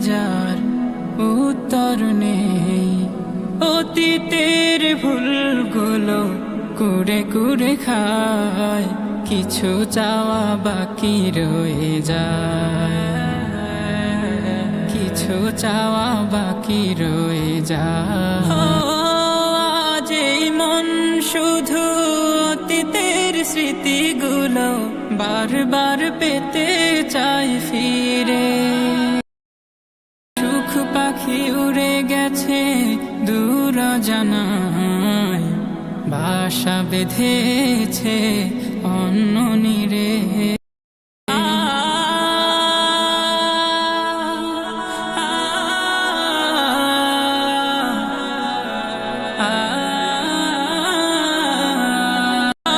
যার উত্তর নেই। অতীতের ভুলগুলো কুড়ে কুড়ে খায়, কিছু চাওয়া বাকি রয়ে যায়, কিছু চাওয়া বাকি রয়ে যায়। আজ এই মন শুধু অতীতের স্মৃতিগুলো বারবার পেতে চাই ফিরে। সুখ পাখি উড়ে গেছে দূর জানায়, বাসা বেঁধেছে অন্য নীড়ে।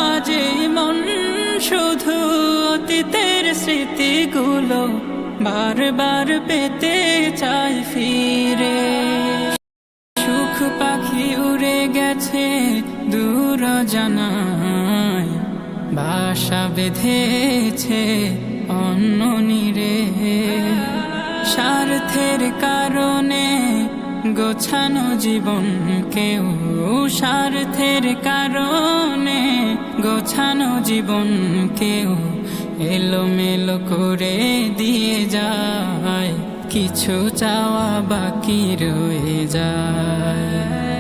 আজ এই মন শুধু অতীতের স্মৃতিগুলো বারবার পেতে চাই ফিরে। সুখ পাখি উড়ে গেছে দূর জানায়, বাসা বেঁধেছে অন্য নীড়ে। স্বার্থের কারণে গোছানো জীবন কেউ, স্বার্থের কারণে গোছানো জীবন কেউ এলোমেলো করে দিয়ে যায়, কিছু চাওয়া বাকি রয়ে যায়।